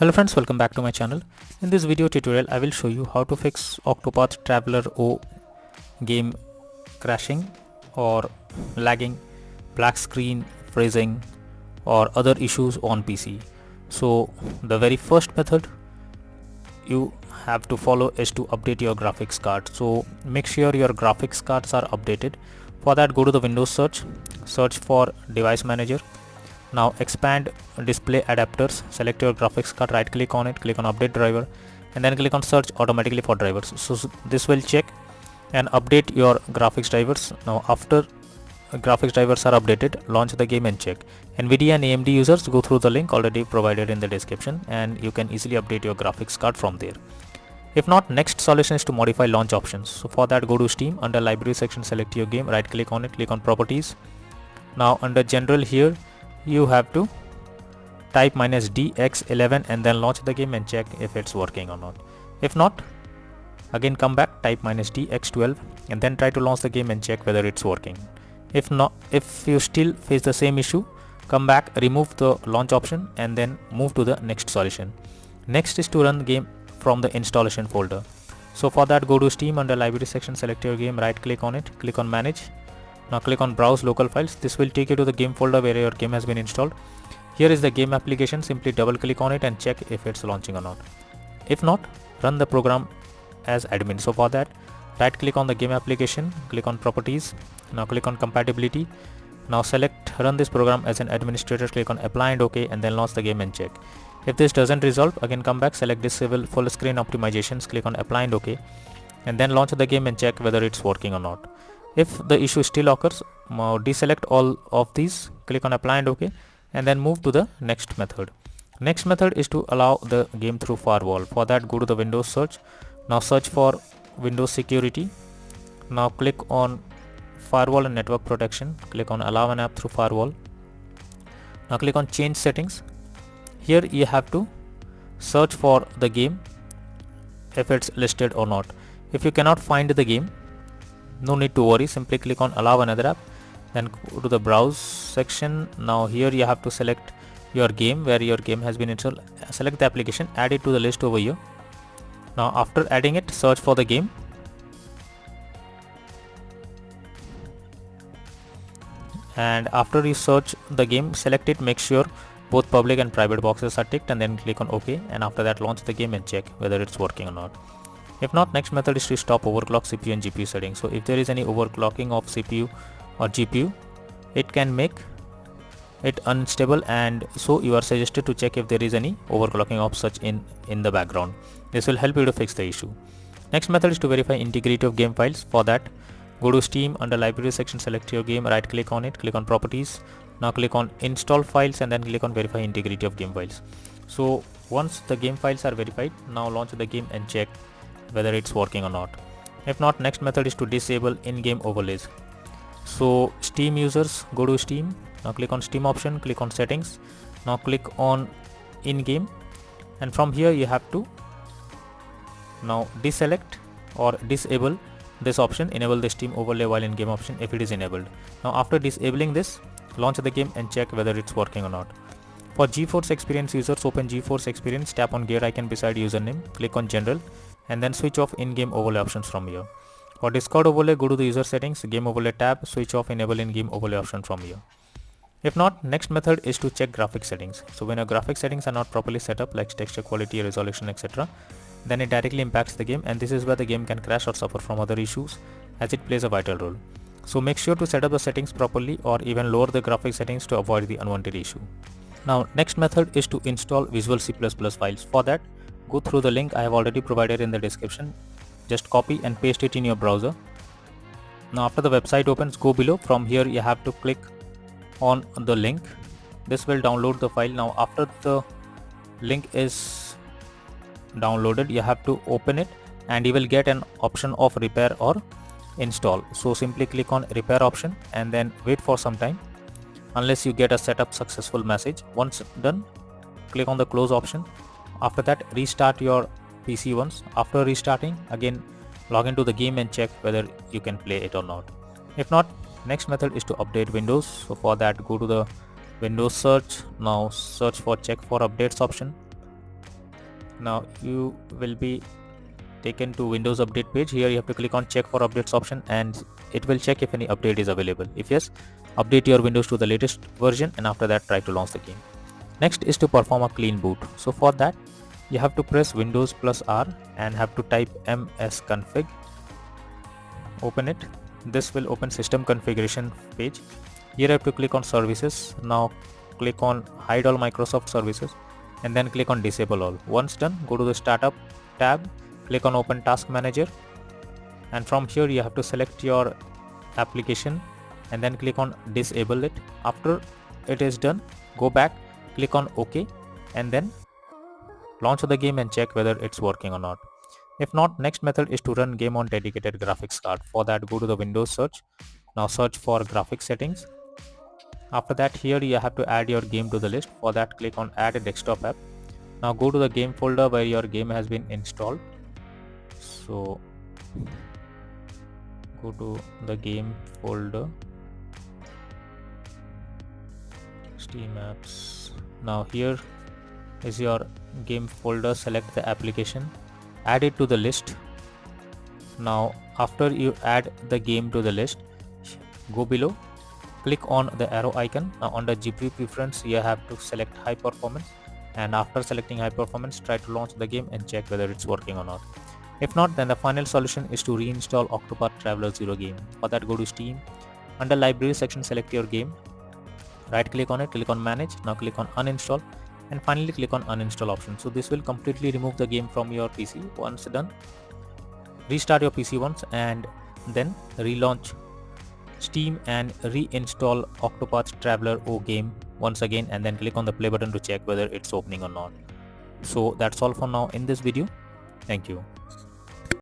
Hello friends, welcome back to my channel. In this video tutorial I will show you how to fix Octopath Traveler O game crashing or lagging, black screen, freezing or other issues on PC. So the very first method you have to follow is to update your graphics card. So make sure your graphics cards are updated. For that, go to the Windows search for device manager. Now expand display adapters, select your graphics card, right click on it, click on update driver and then click on search automatically for drivers. So this will check and update your graphics drivers. Now after graphics drivers are updated, launch the game and check. NVIDIA and AMD users, go through the link already provided in the description and you can easily update your graphics card from there. If not, next solution is to modify launch options. So for that, go to Steam, under library section select your game, right click on it, click on properties. Now under general here you have to type -DX11 and then launch the game and check if it's working or not. If not, again come back, type -DX12 and then try to launch the game and check whether it's working. If not, if you still face the same issue, come back, remove the launch option and then move to the next solution. Next is to run the game from the installation folder. So for that, go to Steam, under library section select your game, right click on it, click on manage. Now click on browse local files. This will take you to the game folder where your game has been installed. Here is the game application, simply double click on it and check if it's launching or not. If not, run the program as admin. So for that, right click on the game application, click on properties. Now click on compatibility. Now select run this program as an administrator, click on apply and OK and then launch the game and check. If this doesn't resolve, again come back, select disable full screen optimizations, click on apply and OK and then launch the game and check whether it's working or not. If the issue still occurs, deselect all of these, click on apply and OK and then move to the next method. Next method is to allow the game through firewall. For that, go to the Windows search. Now search for Windows security. Now click on firewall and network protection, click on allow an app through firewall. Now click on change settings. Here you have to search for the game if it's listed or not. If you cannot find the game, no need to worry, simply click on allow another app, then go to the browse section. Now here you have to select your game, where your game has been installed, select the application, add it to the list over here. Now after adding it, search for the game and after you search the game, select it, make sure both public and private boxes are ticked and then click on OK and after that launch the game and check whether it's working or not. If not, next method is to stop overclock CPU and GPU settings. So if there is any overclocking of CPU or GPU, it can make it unstable and so you are suggested to check if there is any overclocking of such in the background. This will help you to fix the issue. Next method is to verify integrity of game files. For that, go to Steam, under library section select your game, right click on it, click on properties. Now click on install files and then click on verify integrity of game files. So once the game files are verified, now launch the game and check whether it's working or not. If not, next method is to disable in-game overlays. So Steam users, go to Steam, now click on Steam option, click on settings, now click on in-game and from here you have to now deselect or disable this option, enable the Steam overlay while in-game option if it is enabled. Now after disabling this, launch the game and check whether it's working or not. For GeForce Experience users, open GeForce Experience, tap on gear icon beside username, click on general and then switch off in-game overlay options from here. For Discord overlay, go to the user settings, game overlay tab, switch off enable in-game overlay option from here. If not, next method is to check graphics settings. So when your graphics settings are not properly set up, like texture quality, resolution, etc., then it directly impacts the game and this is where the game can crash or suffer from other issues as it plays a vital role. So make sure to set up the settings properly or even lower the graphics settings to avoid the unwanted issue. Now next method is to install Visual C++ files. For that, go through the link I have already provided in the description. Just copy and paste it in your browser. Now after the website opens, go below. From here you have to click on the link. This will download the file. Now after the link is downloaded, you have to open it and you will get an option of repair or install. So simply click on repair option and then wait for some time unless you get a setup successful message. Once done, click on the close option. After that, restart your PC once. After restarting, again log into the game and check whether you can play it or not. If not, next method is to update Windows. So for that, go to the Windows search. Now search for check for updates option. Now you will be taken to Windows update page. Here you have to click on check for updates option, and it will check if any update is available. If yes, update your Windows to the latest version, and after that try to launch the game. Next is to perform a clean boot. So for that you have to press Windows plus R and have to type msconfig. Open it. This will open system configuration page. Here I have to click on services. Now click on hide all Microsoft services and then click on disable all. Once done, go to the startup tab, click on open task manager, and from here you have to select your application and then click on disable it. After it is done, go back, click on OK, and then launch the game and check whether it's working or not. If not, next method is to run game on dedicated graphics card. For that, go to the Windows search. Now search for graphics settings. After that, here you have to add your game to the list. For that, click on add a desktop app. Now go to the game folder where your game has been installed. So go to the game folder, Steam apps. Now here is your game folder. Select the application, add it to the list. Now after you add the game to the list, go below, click on the arrow icon. Now under GPU preference you have to select high performance, and after selecting high performance, try to launch the game and check whether it's working or not. If not, then the final solution is to reinstall Octopath Traveler 0 game. For that, go to Steam. Under library section, select your game, right click on it, click on manage. Now click on uninstall, and finally click on uninstall option. So this will completely remove the game from your PC. Once done, restart your PC once and then relaunch Steam and reinstall Octopath Traveler O game once again, and then click on the play button to check whether it's opening or not. So that's all for now in this video. Thank you.